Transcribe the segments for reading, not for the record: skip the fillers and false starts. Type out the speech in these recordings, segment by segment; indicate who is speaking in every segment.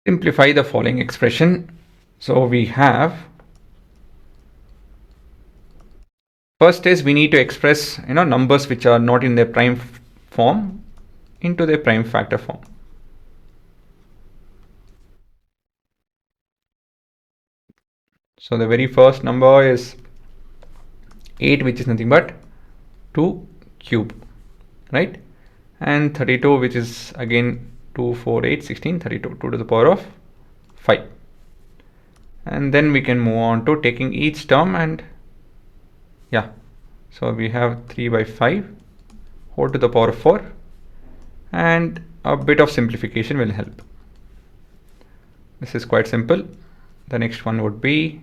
Speaker 1: simplify the following expression. So we have, first is we need to express numbers which are not in their prime form into their prime factor form. So the very first number is 8, which is nothing but 2 cube, right? And 32, which is again 2, 4, 8, 16, 32, 2 to the power of 5. And then we can move on to taking each term, and yeah, so we have 3 by 5 whole to the power of 4, and a bit of simplification will help. This is quite simple. The next one would be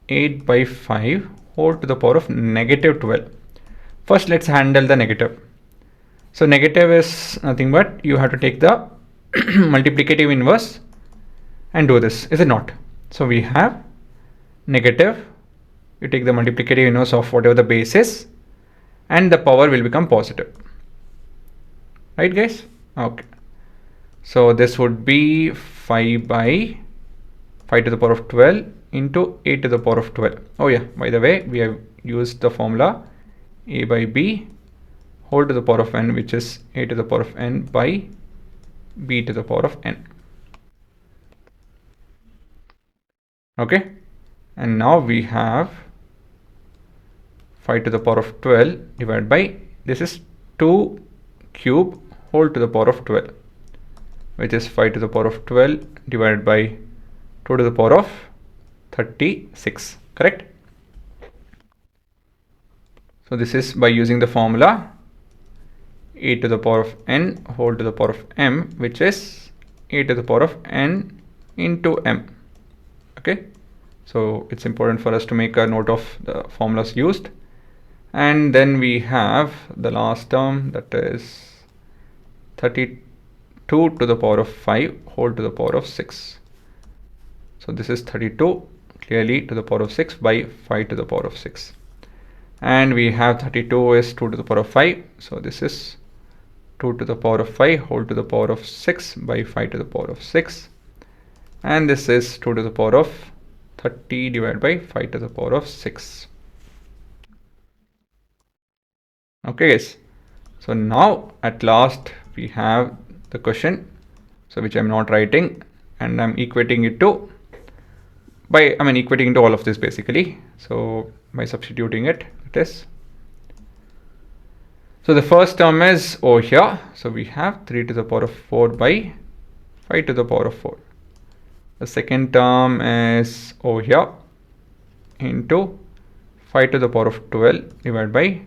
Speaker 1: 8 by 5 whole to the power of negative 12. First, let's handle the negative. So negative is nothing but you have to take the multiplicative inverse and do this, is it not? So we have negative, you take the multiplicative inverse of whatever the base is, and the power will become positive, right guys? Okay, so this would be 5 by 5 to the power of 12 into 8 to the power of 12. Oh yeah, by the way, we have used the formula a by b whole to the power of n, which is a to the power of n by b to the power of n. Okay, and now we have 5 to the power of 12 divided by, this is 2 cube whole to the power of 12, which is 5 to the power of 12 divided by 2 to the power of 36, correct? So this is by using the formula a to the power of n whole to the power of m, which is a to the power of n into m. Okay, so it's important for us to make a note of the formulas used. And then we have the last term, that is 32 to the power of 5 whole to the power of 6. So this is 32 clearly to the power of 6 by 5 to the power of 6. And we have 32 is 2 to the power of 5. So this is 2 to the power of 5 whole to the power of 6 by 5 to the power of 6. And this is 2 to the power of 30 divided by 5 to the power of 6. Okay guys, so now at last we have the question, so which I'm not writing, and I'm equating it to equating into all of this basically. So by substituting it, it is, so the first term is over here, so we have 3 to the power of 4 by 5 to the power of 4. The second term is over here into 5 to the power of 12 divided by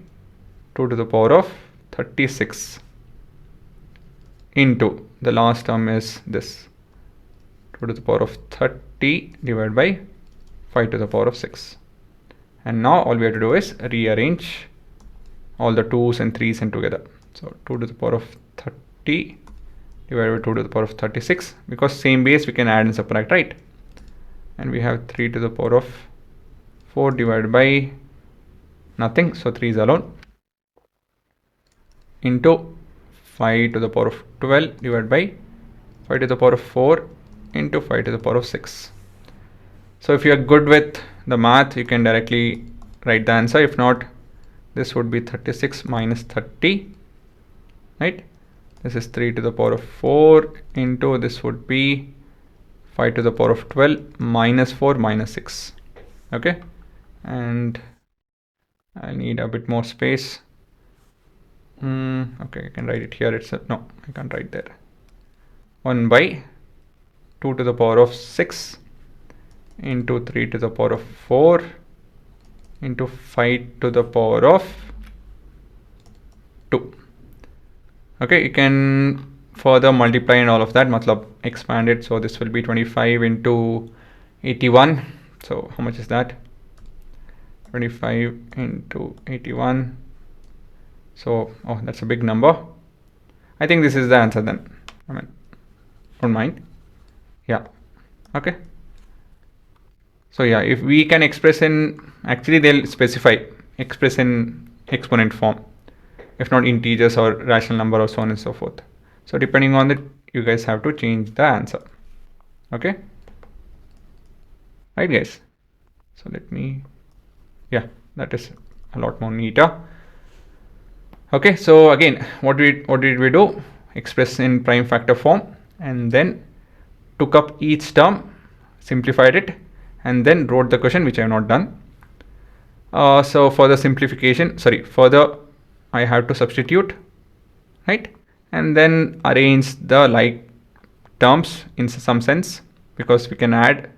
Speaker 1: 2 to the power of 36 into the last term is this 2 to the power of 30 divided by 5 to the power of 6. And now all we have to do is rearrange all the 2's and 3's and together. So 2 to the power of 30 divided by 2 to the power of 36, because same base we can add and subtract, right? And we have 3 to the power of 4 divided by nothing, so 3 is alone, into 5 to the power of 12 divided by 5 to the power of 4 into 5 to the power of 6. So if you are good with the math, you can directly write the answer. If not, this would be 36 minus 30, right? This is 3 to the power of 4 into, this would be 5 to the power of 12 minus 4 minus 6. Okay, and I need a bit more space. Okay, I can write it here itself. No, I can't write there. 1 by 2 to the power of 6 into 3 to the power of 4 into 5 to the power of 2. Okay, you can further multiply and all of that, matlab expand it. So this will be 25 into 81. So how much is that? 25 into 81. So, oh, that's a big number. I think this is the answer then. I mean, don't mind. Yeah. Okay. So yeah, if we can express in, actually they'll specify express in exponent form, if not integers or rational number or so on and so forth. So depending on the you guys have to change the answer. Okay, right guys? So let me, yeah, that is a lot more neater. Okay, so again, what did we do? Express in prime factor form, and then took up each term, simplified it, and then wrote the question, which I have not done. So for the simplification, sorry, further I have to substitute, right? And then arrange the like terms in some sense, because we can add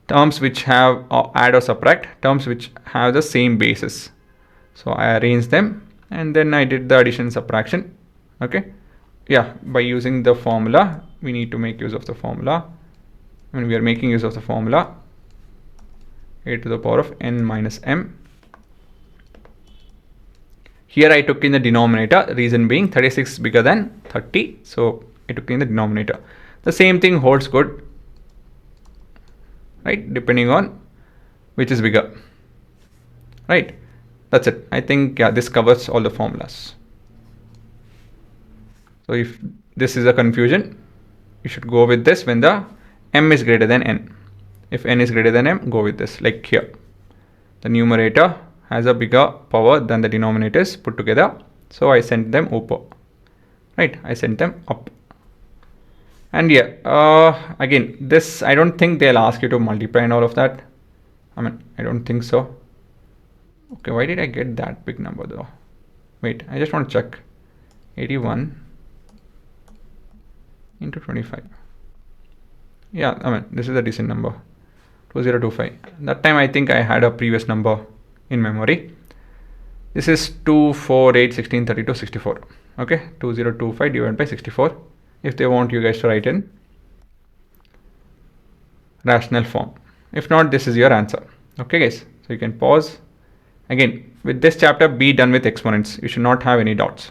Speaker 1: terms which have add or subtract terms which have the same basis. So I arranged them and then I did the addition subtraction. Okay, yeah, by using the formula, we need to make use of the formula. When we are making use of the formula, a to the power of n minus m. Here I took in the denominator, reason being 36 bigger than 30, so I took in the denominator. The same thing holds good, right, depending on which is bigger, right? That's it. I think, yeah, this covers all the formulas. So if this is a confusion, you should go with this when the m is greater than n. If n is greater than m, go with this, like here. The numerator has a bigger power than the denominators put together, so I sent them up, right? I sent them up. And yeah, again, this, I don't think they'll ask you to multiply and all of that. I mean, I don't think so. Okay, why did I get that big number though? Wait, I just want to check. 81 into 25. Yeah, I mean, this is a decent number. 2025. That time I think I had a previous number in memory. This is 2, 4, 8, 16, 32, 64. Okay, 2025 divided by 64. If they want you guys to write in rational form. If not, this is your answer. Okay guys, so you can pause. Again, with this chapter, be done with exponents. You should not have any doubts.